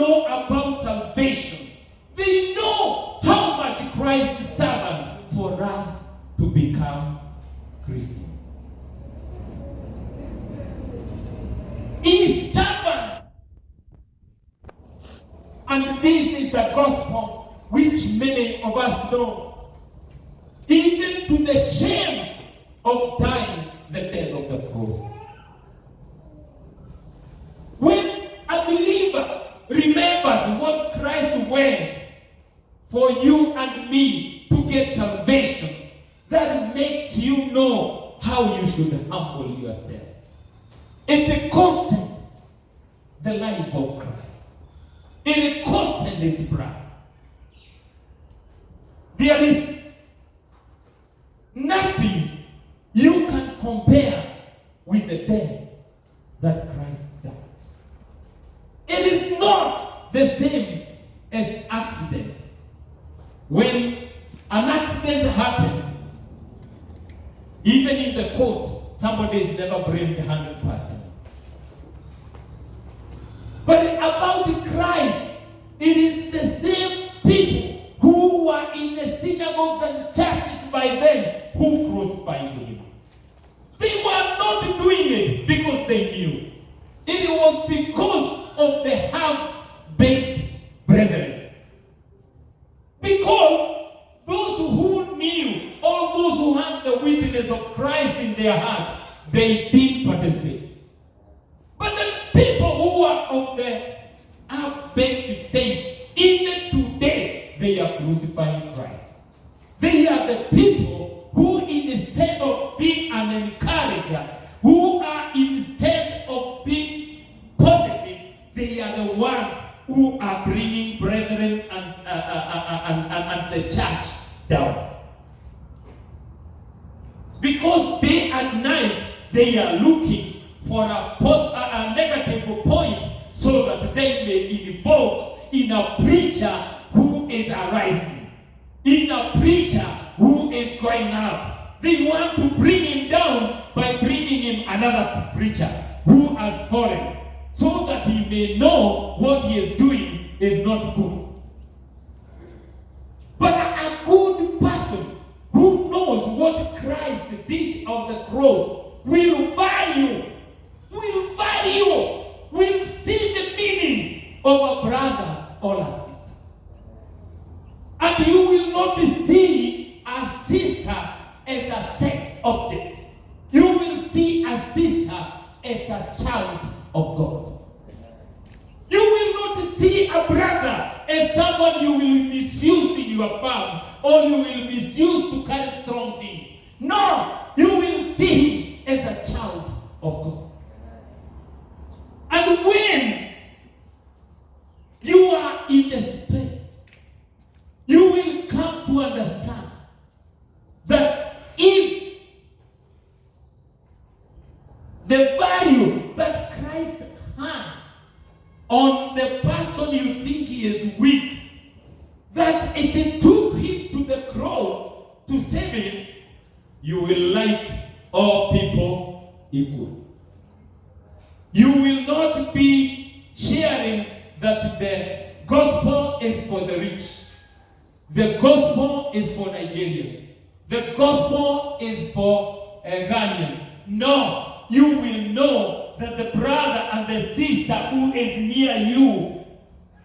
know about salvation. They know how much Christ suffered for us to become Christians. He suffered. And this is a gospel which many of us know. Even to the shame of dying the death of the cross. When a believer remembers what Christ went for you and me to get salvation, that makes you know how you should humble yourself. It costed the life of Christ. It costed his blood. There is nothing you can compare with the death that Christ died. It is not the same as accident. When an accident happens, even in the court, somebody is never blamed 100%. But about Christ, it is the same people who were in the synagogues and churches by then who crucified him. They were not doing it because they knew. It was because of the half-baked brethren. Because those who knew, all those who had the witness of Christ in their hearts, they did participate. But the people who are of the half-baked faith, even today, they are crucifying Christ. They are the people who, instead of being an encourager, who are instead of being positive, they are the ones who are bringing brethren and the church down. Because day and night they are looking for a negative point so that they may invoke in a preacher who is arising, in a preacher who is going up. They want to bring him down by bringing him another preacher who has fallen, so that he may know what he is doing is not good. But a good person who knows what Christ did on the cross will value, will see the meaning of a brother or a sister. And you will not see a sister as a sex object. You will see a sister as a child of God. You will not see a brother as someone you will misuse in your farm, or you will misuse to carry strong things. No, you will see him as a child of God. And when you are in the Spirit, you will come to understand that if the value that Christ had on the person you think he is weak, that it took him to the cross to save him, you will like all people equal. You will not be sharing that the gospel is for the rich. The gospel is for Nigerians. The gospel is for Ghanaians. No, you will know that the brother and the sister who is near you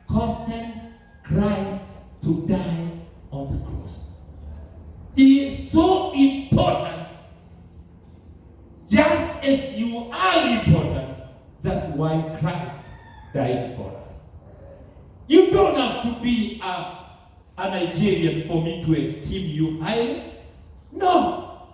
costed Christ to die on the cross. He is so important, just as you are important. That's why Christ died for us. You don't have to be a Nigerian for me to esteem you highly. No.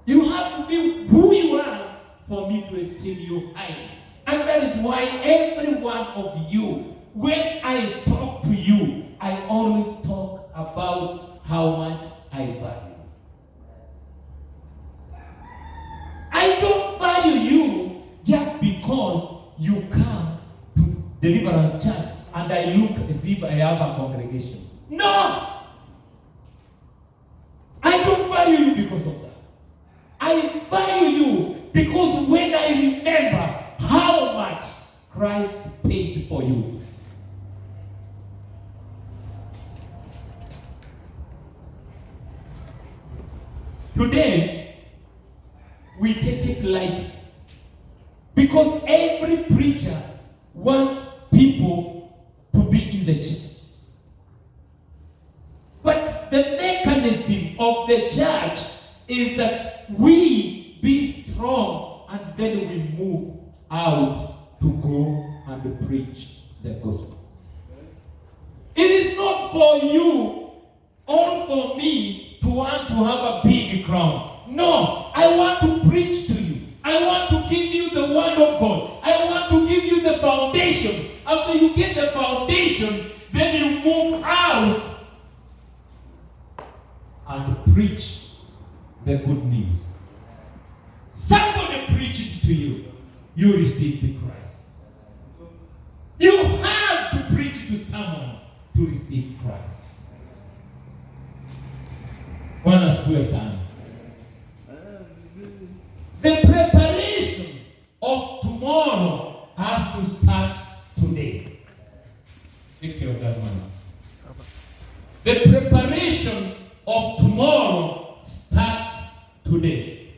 You have to be who you are for me to esteem you highly. And that is why every one of you, when I talk to you, I always talk about how much I value. I don't value you just because you come to Deliverance Church and I look as if I have a congregation. No! I don't value you because of that. I value you because when I remember how much Christ paid for you, Today, we take it light because every preacher wants people to be in the church. But the mechanism of the church is that we be strong and then we move out to go and preach the gospel. It is not for you or for me to want to have a big crown. No, I want to preach to you. I want to give you the word of God. I want to give you the foundation. After you get the foundation, then you move out and preach the good news. Somebody preach it to you. You receive the Christ. You have to preach to someone to receive Christ. Bwana asifiwe sana. The preparation of tomorrow has to start today. Take care of that one. The preparation of tomorrow starts today.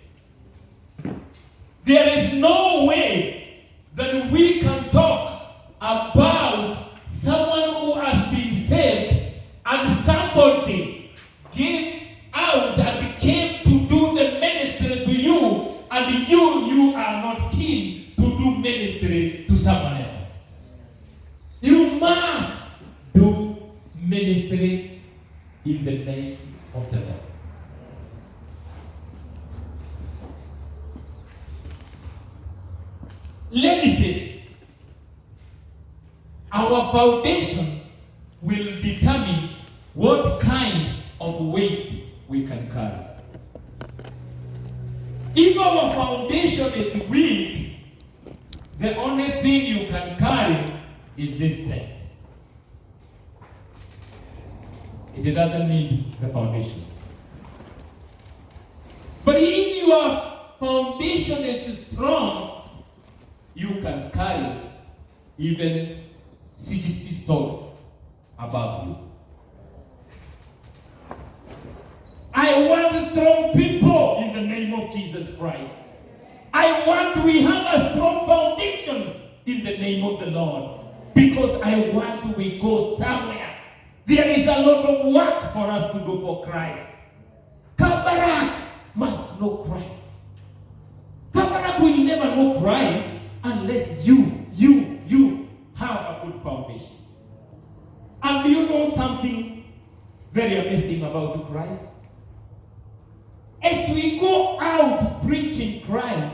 There is no way that we can talk about someone who has been saved and somebody gave out and came to do the ministry to you, and you are not keen to do ministry to someone else. You must do ministry in the name of the Lord. Let me say this. Our foundation will determine what kind of weight we can carry. If our foundation is weak, the only thing you can carry is this tent. It doesn't need the foundation. But if your foundation is strong, you can carry even 60 stories above you. I want strong people in the name of Jesus Christ. I want we have a strong foundation in the name of the Lord, because I want we go somewhere. There is a lot of work for us to do for Christ. Kabarak must know Christ. Kabarak will never know Christ unless you have a good foundation. And do you know something very amazing about Christ? As we go out preaching Christ,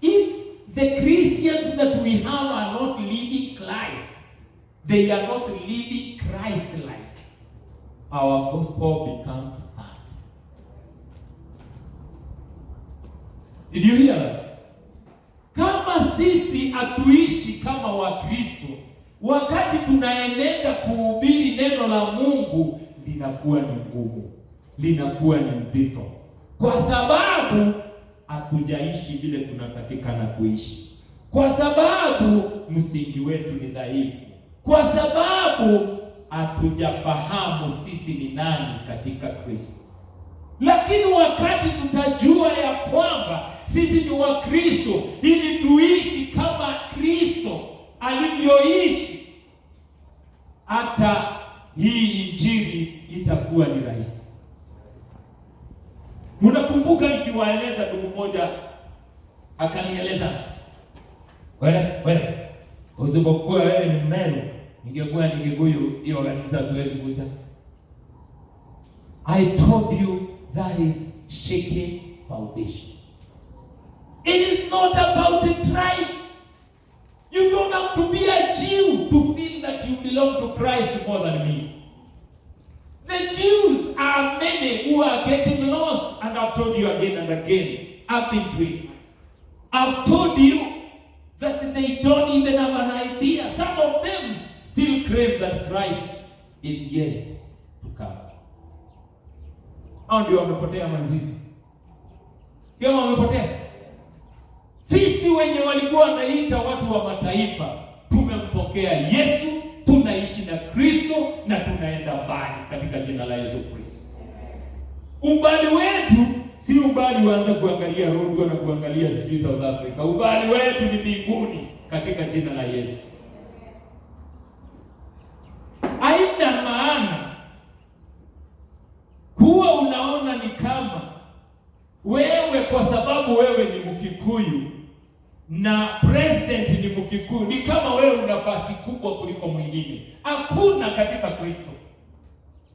if the Christians that we have are not living Christ, they are not living Christ-like, our gospel becomes hard. Did you hear that? Kama sisi hatuishi kama Wakristo, wakati tunaenenda kuhubiri neno la Mungu, linakuwa ni ngumu, linakuwa ni nzito, kwa sababu hatujaishi vile tunatakikana kuishi, kwa sababu msingi wetu ni dhaifu, kwa sababu hatujafahamu sisi ni nani katika Kristo. Lakini wakati tutajua ya kwamba sisi ni wa Kristo, ili tuishi kama Kristo alivyoishi, hata hii injili itakuwa ni rahisi. Mnakumbuka nikiwaeleza, ndugu mmoja akanieleza, wewe usipokuwa wewe ni Mmeru, ningekuwa ni Gikuyu, hiyo kanisa tuwezi kuja. I told you that is shaky foundation. It is not about a tribe. You don't have to be a Jew to feel that you belong to Christ more than me. The Jews are many who are getting lost, and I've told you again and again, I've been to Israel. I've told you that they don't even have an idea. Some of them still claim that Christ is yet to come. Hao ndio wamepotea manzizi. Sio wamepotea. Sisi wenye walikuwa wanaita watu wa mataifa, tumempokea Yesu, tunaishi na Kristo na tunaenda mbali katika jina la Yesu Kristo. Umbali wetu Si ubali uanze kuangalia Rwanda na kuangalia sijui South Africa. Ubali wetu ni mbinguni katika jina la Yesu. Haina maana kuwa unaona ni kama wewe kwa sababu wewe ni Mkikuyu na president ni Mkikuyu, ni kama wewe una nafasi kubwa kuliko mwingine. Hakuna katika Kristo.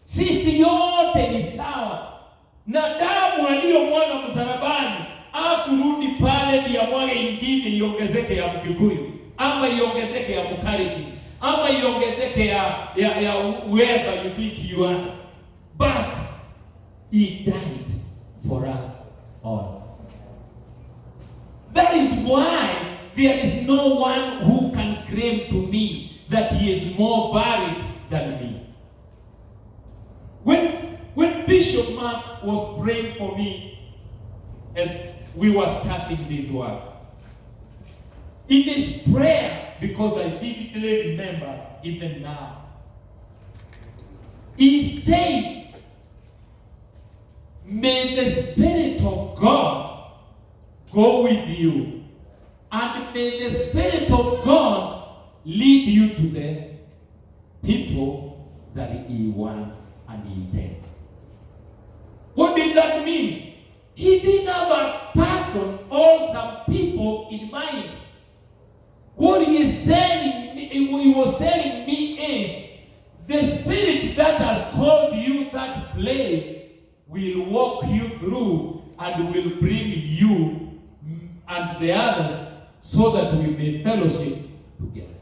Sisi yote ni sawa. Na damu aliyomwaga msalabani hakurudi pale ndio mwage ingine iongezeke ya Mkikuyu ama iongezeke ya Mkalenjin ama iongezeke ya whoever you think you are, but he died for us all. That is why there is no one who can claim to me that he is more valued than me. When Bishop Mark was praying for me as we were starting this work, in his prayer, because I vividly remember even now, he said, may the Spirit of God go with you, and may the Spirit of God lead you to the people that he wants and he intends. What did that mean? He didn't have a person or some people in mind. What he is saying, he was telling me is, the Spirit that has called you that place will walk you through and will bring you and the others so that we may fellowship together.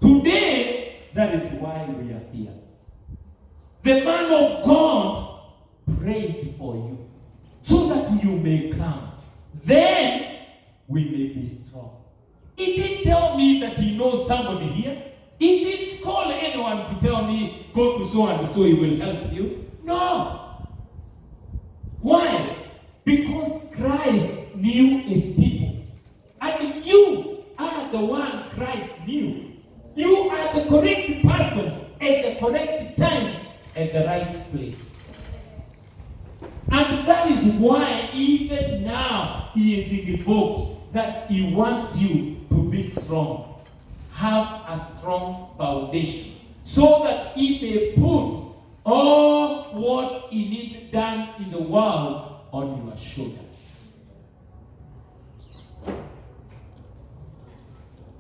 Today, that is why we are here. The man of God prayed for you so that you may come. Then we may be strong. He didn't tell me that he knows somebody here. He didn't call anyone to tell me, go to so and so, he will help you. No. Why? Because Christ knew his people. And you are the one Christ knew. You are the correct person at the correct time at the right place. And that is why even now he is invoked, that he wants you to be strong. Have a strong foundation so that he may put all what he needs done in the world on your shoulders.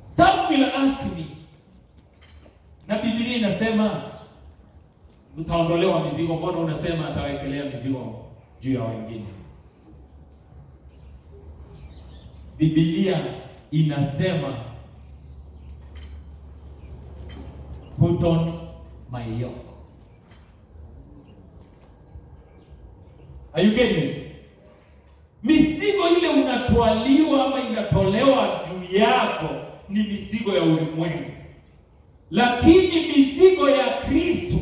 Some will ask me, na Biblia inasema mtaondolewa mizigo, mbona unasema atawekelea mizigo juu ya wengine? Biblia inasema put on my yoke. Are you getting it? Mizigo ile unatwaliwa ama inatolewa juu yako ni mizigo ya ulimwengu. Lakini mizigo ya Kristo,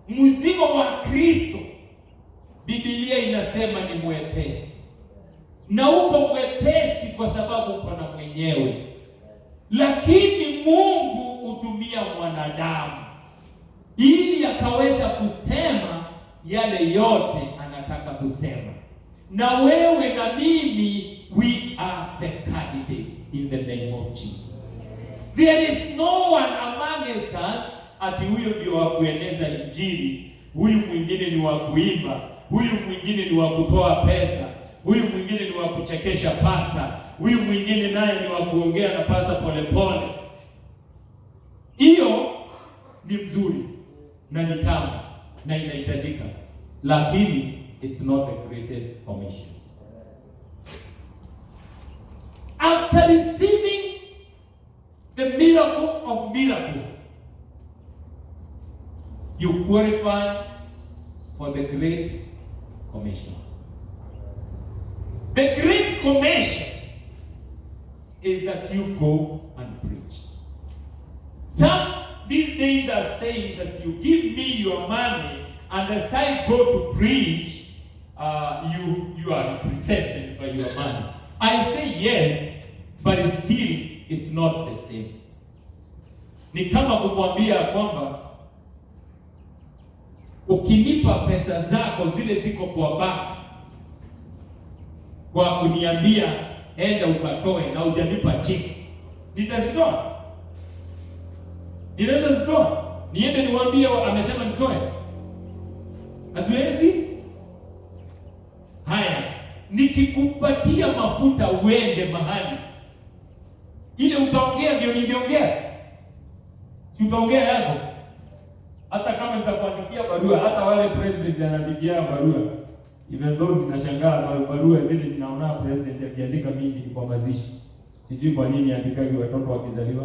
mzigo wa Kristo, Biblia inasema ni mwepesi. Na uko mwepesi kwa sababu uko na mwenyewe. Lakini Mungu hutumia mwanadamu ili akaweza kusema yale yote anataka kusema. Na wewe na mimi, we are the candidates in the name of Jesus. There is no one amongst us ati huyo ndio wa kueneza injili, huyu mwingine ni wa kuimba, huyu mwingine ni wa kutoa pesa, huyu mwingine ni wa kuchekesha pasta, huyu mwingine naye ni wa kuongea na pasta polepole. Hiyo ni mzuri na ni tamu na inahitajika, lakini it's not the greatest commission. After receiving the miracle of miracles, you qualify for the Great Commission. The Great Commission is that you go and preach. Some these days are saying that you give me your money and as I go to preach, you are represented by your money. I say yes, but still it's not the same. Ni kama kumwambia kwamba ukinipa pesa zako zile ziko kwa bank kwa kuniambia enda ukatoe na hujanipa cheki, nitazitoa? Ninaweza zitoa? Niende niwaambie amesema nitoe? Haziwezi. Haya, nikikupatia mafuta uende mahali ile utaongea ndio ningeongea? Si utaongea yako? Hata kama nitakuandikia barua, hata wale president anaandikia barua, even though ninashangaa barua zile ninaona president akiandika mingi ni kwa mazishi. Sijui kwa nini andikaji watoto wakizaliwa,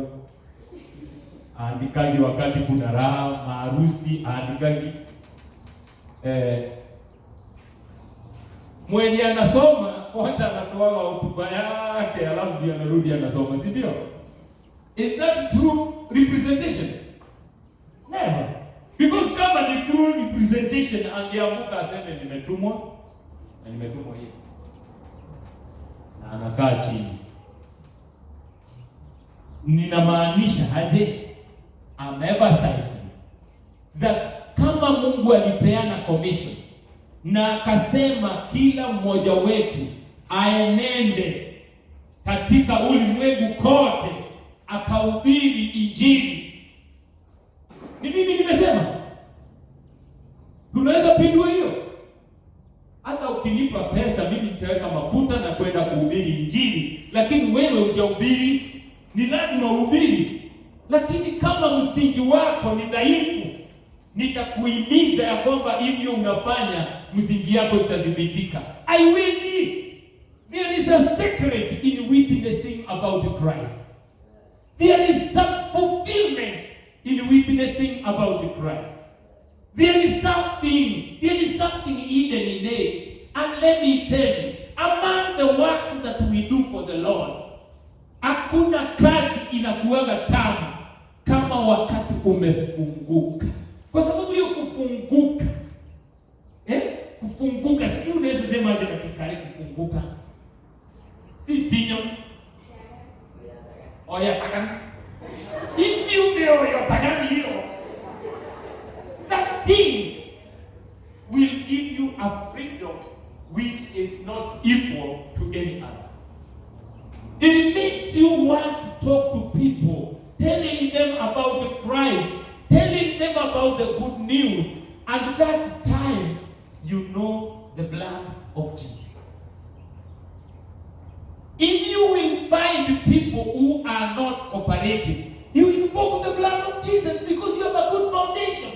andikaji wakati kuna raha, maharusi, andikaji mwenye anasoma kwanza anatoa hotuba yake alafu ndio anarudi anasoma, si ndio? Is that true representation? Never. Because kama ni true representation, angeamuka aseme nimetumwa na nimetumwa hivi, na anakaa chini. Ninamaanisha aje? I'm emphasizing that kama Mungu alipeana commission na akasema kila mmoja wetu aenende katika ulimwengu kote akahubiri Injili. Ni mimi nimesema? Tunaweza pindua hiyo? Hata ukinipa pesa mimi nitaweka mafuta na kwenda kuhubiri Injili, lakini wewe hujahubiri. Ni lazima uhubiri. Lakini kama msingi wako ni dhaifu, nitakuhimiza ya kwamba hivyo unafanya, msingi yako itadhibitika. Haiwezi. There is a secret in witnessing about Christ. There is some fulfillment in witnessing about Christ. There is something hidden in it. And let me tell you, among the works that we do for the Lord, hakuna kazi inakuwaga tamu kama wakati umefunguka. Kwa sababu hiyo kufunguka, kufunguka, sijui unaweza sema aje na Kikale kufunguka. Si tinyo. Oya takan. Hivi oya takan hiyo. That thing will give you a freedom which is not equal to any other. It makes you want to talk to people, telling them about Christ, telling them about the good news, and that time you know the blood of Jesus. If you will find people who are not cooperating, you invoke the blood of Jesus because you have a good foundation.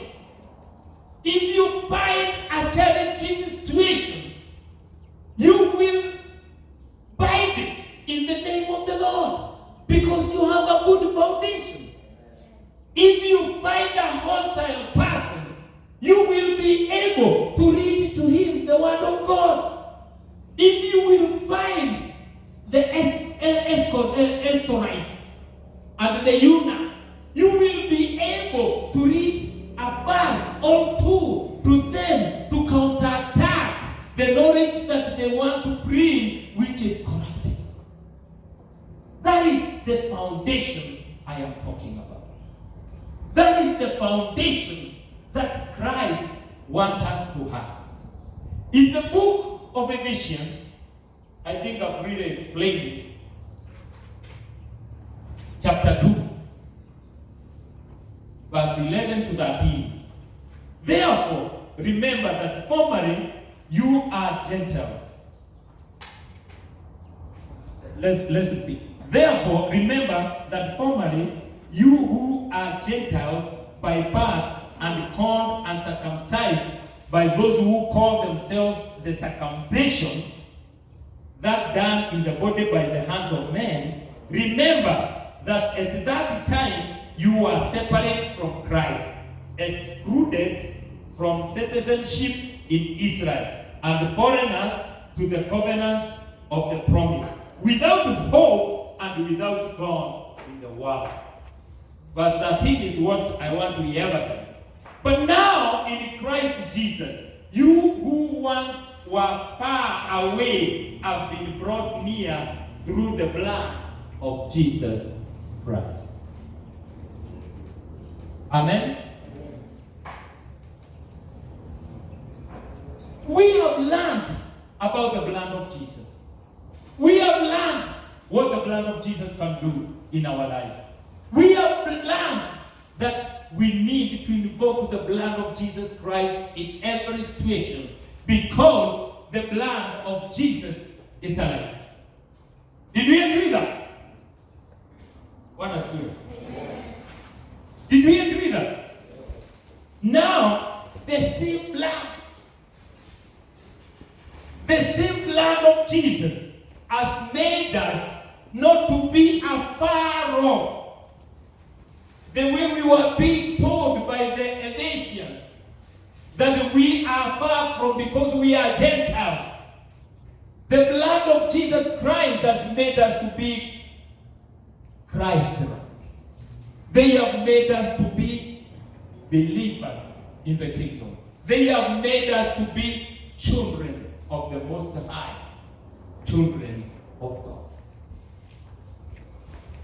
If you find a challenging situation, you will bind it in the name of the Lord because you have a good foundation. If you find a hostile person, you will be able to read to him the word of God. If you will find the Estorites and the eunuch, you will be able to read a verse or two to them to counterattack the knowledge that they want to bring, which is corrupting. That is the foundation I am talking about. That is the foundation that Christ wants us to have. In the book of Ephesians, I think I've really explained it. Chapter 2, verse 11 to 13. Therefore, remember that formerly you are Gentiles. Let's repeat. Therefore, remember that formerly you who are Gentiles by birth and called and circumcised by those who call themselves the circumcision that done in the body by the hands of men, remember that at that time you were separate from Christ, excluded from citizenship in Israel, and foreigners to the covenants of the promise, without hope and without God in the world. Verse 13 is what I want to emphasize. But now in Christ Jesus, you who once were far away have been brought near through the blood of Jesus Christ. Amen. We have learned about the blood of Jesus. blood of Jesus can do in our lives. We have learned that we need to invoke the blood of Jesus Christ in every situation because the blood of Jesus is alive. Did we agree that? What is good? Did we agree that? Now, the same blood of Jesus has made us not to be afar off. The way we were being told by the Ephesians that we are far from because we are Gentiles. The blood of Jesus Christ has made us to be Christ-like. They have made us to be believers in the kingdom. They have made us to be children of the Most High, children of God.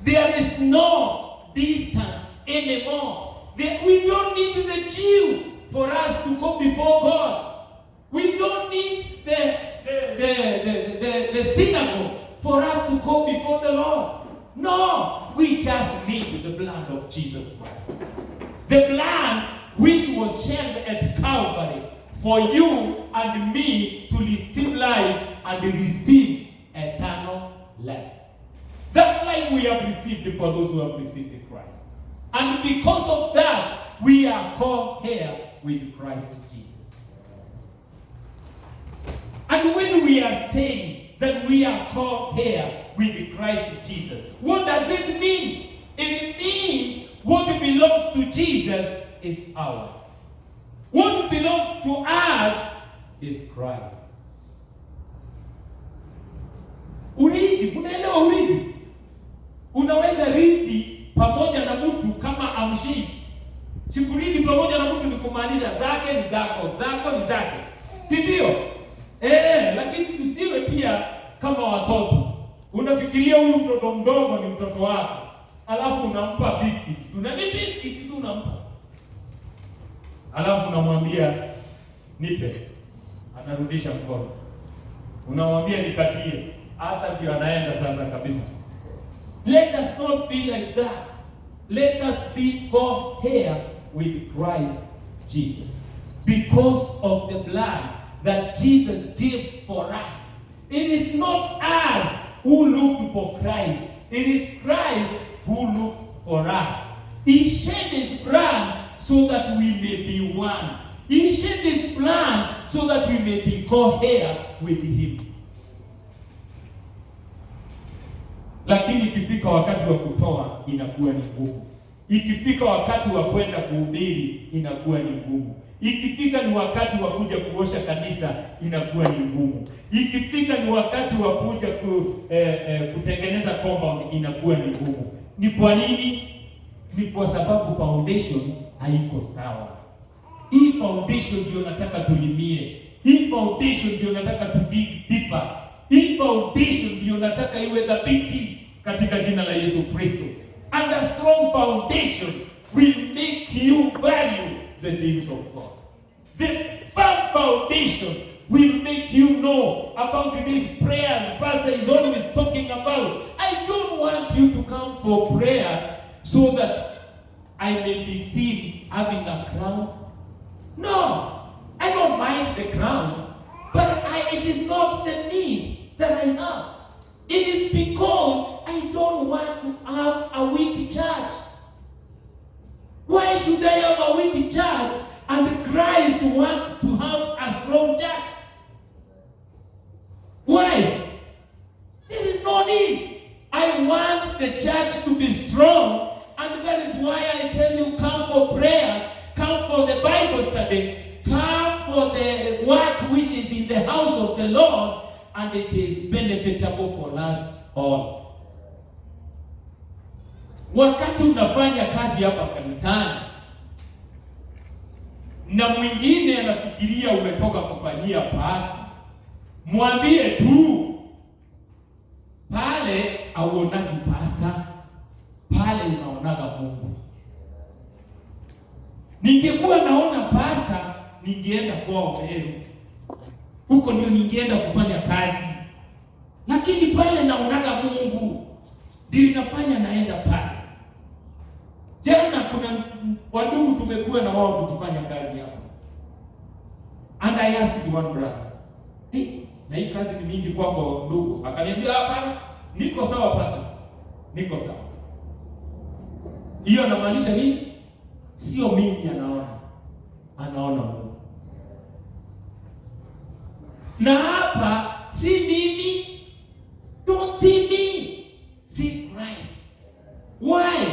There is no distance anymore. We don't need the Jew for us to go before God. We don't need the synagogue for us to go before the Lord. No, we just need the blood of Jesus Christ. The blood which was shed at Calvary for you and me to receive life and receive eternal life. That life we have received for those who have received in Christ. And because of that, we are co-heir with Christ Jesus. And when we are saying that we are co-heir with Christ Jesus, what does it mean? It means what belongs to Jesus is ours. What belongs to us is Christ. Urithi, unaelewa urithi? Unaweza rithi pamoja na mtu kama amshii. Sikurithi pamoja na mtu ni kumaanisha zake ni zako, zako ni zake. Si ndio? Lakini tusiwe pia kama watoto. Unafikiria huyu mtoto mdogo ni mtoto wako, alafu unampa biscuit. Tunani biscuit tu unampa. Alafu unamwambia nipe. Anarudisha mkono. Unamwambia nikatie. Hata ndio anaenda sasa kabisa. Let us not be like that. Let us be co-heir with Christ Jesus. Because of the blood that Jesus gave for us. It is not us who looked for Christ. It is Christ who looked for us. He shed his blood so that we may be one. He shed his blood so that we may be co-heir with him. Lakini ikifika wakati wa kutoa inakuwa ni ngumu. Ikifika wakati wa kwenda kuhubiri inakuwa ni ngumu. Ikifika ni wakati wa kuja kuosha kanisa inakuwa ni ngumu. Ikifika ni wakati wa kuja kutengeneza compound inakuwa ni ngumu. Ni kwa nini? Ni kwa sababu foundation haiko sawa. Hii foundation ndio nataka tulimie. Hii foundation ndio nataka to dig deeper. Hii foundation ndio nataka iwe thabiti katika jina la Yesu Kristo. And a strong foundation will make you value the things of God. The firm foundation will make you know about these prayers Pastor is always talking about. I don't want you to come for prayers so that I may be seen having a crown. No, I don't mind the crown, but it is not the need that I have. It is because I don't want to have a weak church. Why should I have a weak church and Christ wants to have a strong church? Why? There is no need. I want the church to be strong, and that is why I tell you, come for prayers, come for the Bible study, come for the work which is in the house of the Lord, and it is benefitable for us all. Wakati unafanya kazi hapa kanisani na mwingine anafikiria umetoka kufanyia pasta, mwambie tu pale auonagi pasta, pale unaonaga Mungu. Ningekuwa naona pasta, ningeenda kwa Meru. Huko ndio ningeenda kufanya kazi. Lakini pale naonaga Mungu. ndio inafanya naenda pale. Jana kuna wandugu tumekuwa na wao tukifanya kazi hapa. And I asked one brother, hey, na hii kazi ni mingi kwako ndugu? Akaniambia hapana, niko sawa pastor. Niko sawa. Hiyo anamaanisha nini? Sio mimi anaona Mungu. Na hapa si mimi. Don't see me. See Christ. Why?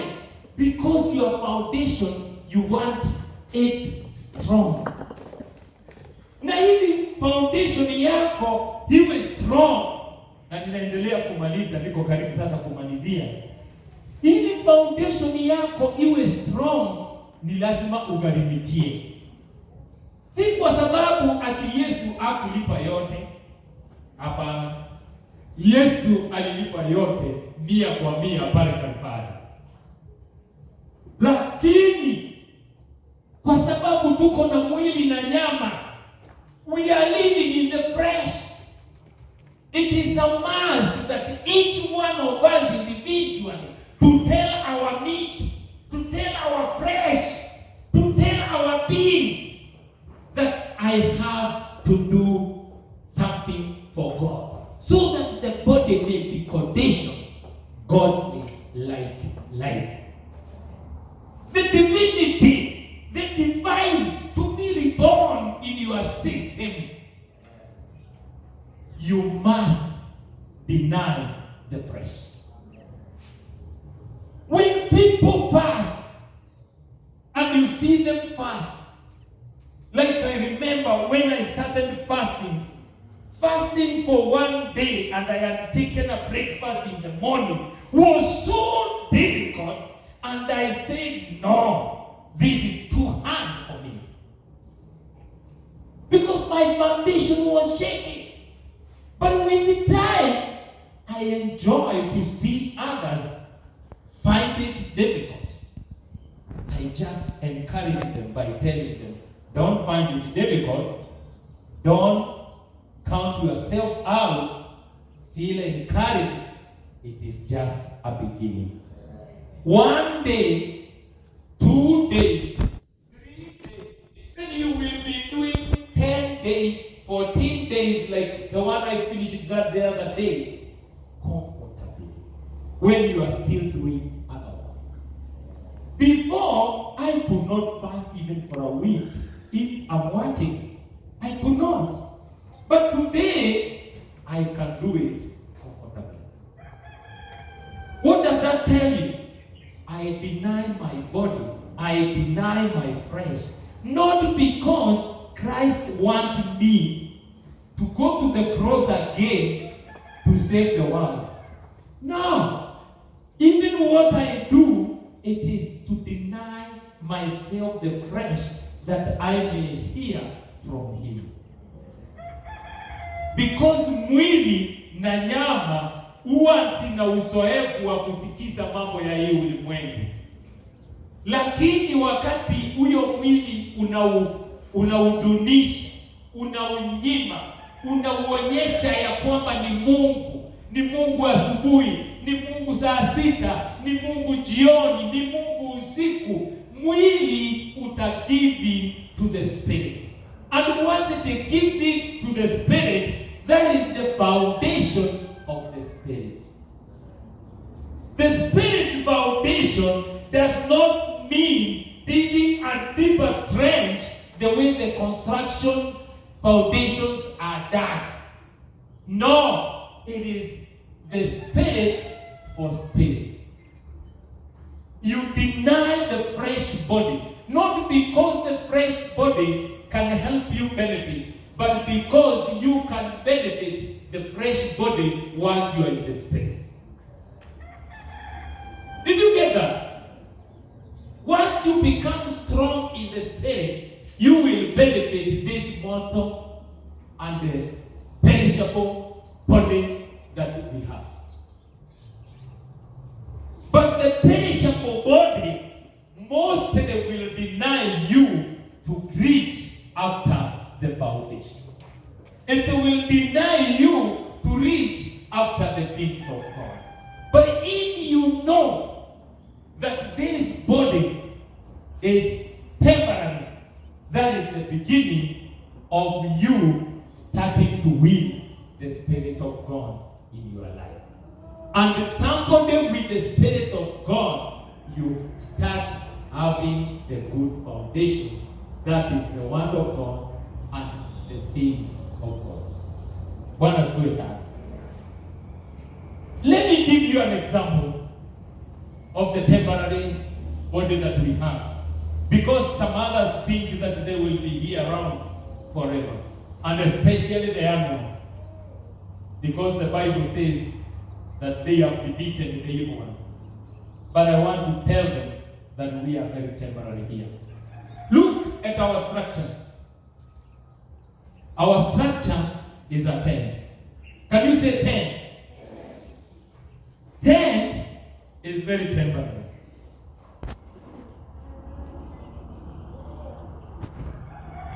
Because your foundation, you want it strong. Na hili foundation yako iwe strong. Na ninaendelea kumaliza, niko karibu sasa kumalizia. Ili foundation yako iwe strong, ni lazima ugharimikie. Si kwa sababu ati Yesu hakulipa yote. Hapana. Yesu alilipa yote 100% pale Kalvari. Lakini kwa sababu tuko na mwili na nyama, we are living in the flesh. It is a must that each one of us individually to tell our meat, to tell our flesh, to tell our being that I have to do something for God, so that the body may be conditioned godly like life. The divinity, the divine, to be reborn in your system, you must deny the flesh. When people fast, and you see them fast, like I remember when I started fasting for one day, and I had taken a breakfast in the morning, was so difficult, and I said, no, this is too hard for me. Because my foundation was shaking. But with the time, I enjoy to see others find it difficult. I just encourage them by telling them, don't find it difficult. Don't count yourself out. Feel encouraged. It is just a beginning. 1 day, 2 days, 3 days, then you will be doing 10 days, 14 days like the one I finished that the other day, comfortably, when you are still doing other work. Before, I could not fast even for a week. If I'm working, I could not. But today, I can do it comfortably. What does that tell you? I deny my body. I deny my flesh. Not because Christ wanted me to go to the cross again to save the world. No. Even what I do, it is to deny myself the flesh, that I may hear from him. Because mwili na nyama huwa zina uzoefu wa kusikiza mambo ya hii ulimwengu. Lakini wakati huyo mwili unaudunisha, unaunyima, unauonyesha ya kwamba ni Mungu asubuhi, ni Mungu saa 6, ni Mungu jioni, ni Mungu usiku, mwili utagive to the spirit. And once it gives it to the spirit, that is the foundation of the spirit. The spirit foundation does not mean digging a deeper trench the way the construction foundations are done. No, it is the spirit for spirit. You deny the fresh body, not because the fresh body can help you benefit, but because you can benefit the fresh body once you are in the spirit. Did you get that? Once you become strong in the spirit, you will benefit this mortal and the perishable body that we have. But the perishable body mostly will deny you to reach after the foundation. It will deny you to reach after the things of God. But if you is temporary. That is the beginning of you starting to win the Spirit of God in your life. And somebody with the Spirit of God, you start having the good foundation. That is the Word of God and the things of God. Bwana asifiwe sana. Let me give you an example of the temporary body that we have. Because some others think that they will be here around forever. And especially the young ones. Because the Bible says that they have defeated the evil one. But I want to tell them that we are very temporary here. Look at our structure. Our structure is a tent. Can you say tent? Tent is very temporary.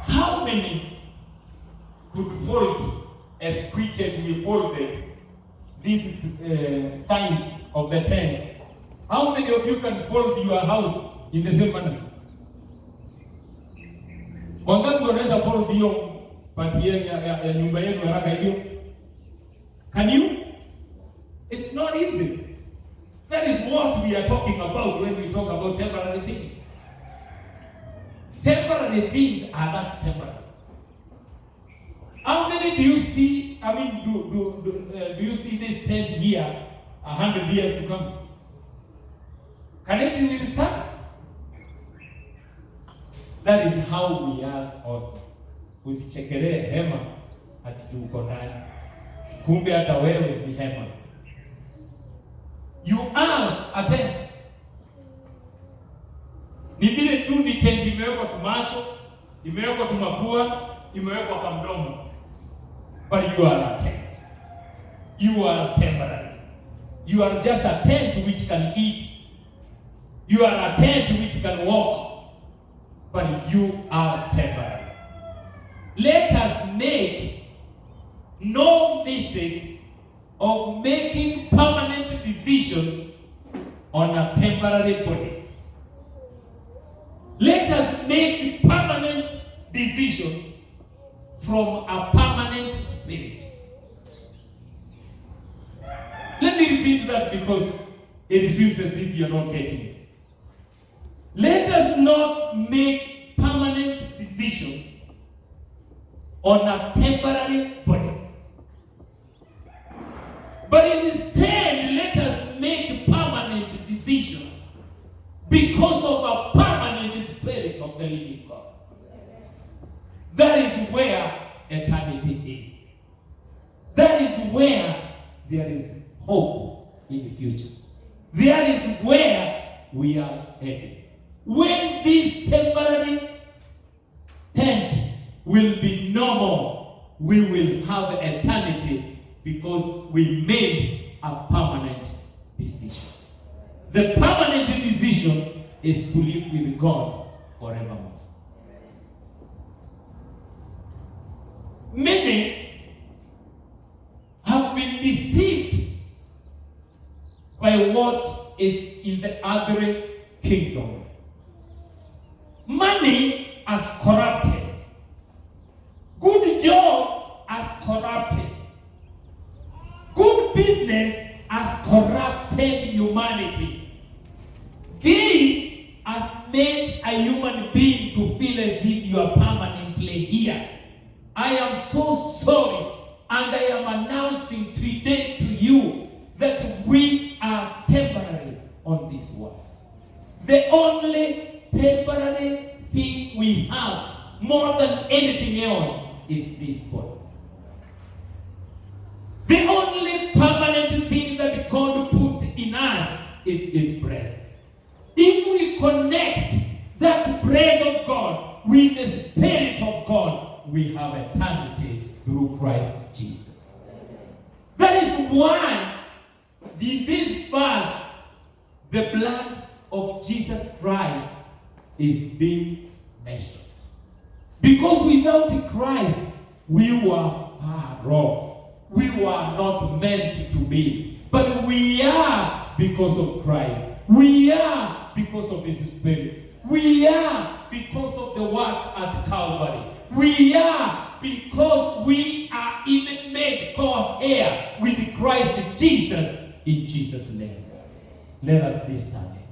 How many could fold as quick as we folded these signs of the tent? How many of you can fold your house in the same manner? Wangapi wanaweza fold hiyo pati ya nyumba yenu haraka hivyo? Can you? It's not easy. That is what we are talking about when we talk about temporary things. Temporary things are not temporary. How many do you see? I mean, do you see this tent here 100 years to come? Can it withstand? That is how we are also. Usichekelee hema ati uko ndani. Kumbe hata wewe ni hema. You are a tent. Ni vile tu ni tent imewekwa tumacho, imewekwa tumapua, imewekwa kamdomo. But you are a tent. You are temporary. You are just a tent which can eat. You are a tent which can walk. But you are temporary. Let us make no mistake of making permanent decision on a temporary body. Let us make permanent decisions from a permanent spirit. Let me repeat that because it seems as if you are not getting it. Let us not make permanent decisions on a temporary body. But instead, let us make permanent decisions because of a permanent spirit of the living God. That is where eternity is. That is where there is hope in the future. That is where we are headed. When this temporary tent will be no more, we will have eternity because we made a permanent decision. The permanent decision is to live with God forevermore. Many have been deceived by what is in the other kingdom. Money has corrupted. Good jobs has corrupted. Good business has corrupted humanity. Gain has made a human being to feel as if you are permanently here. I am so sorry, and I am announcing today to you that we are temporary on this world. The only temporary thing we have, more than anything else, is this body. The only permanent thing that God put in us is His breath. If we connect that breath of God with the Spirit of God, we have eternity through Christ Jesus. That is why in this verse, the blood of Jesus Christ is being mentioned. Because without Christ, we were far off. We were not meant to be. But we are because of Christ. We are because of His Spirit. We are because of the work at Calvary. We are because we are even made co-heir with Christ Jesus in Jesus' name. Let us be standing.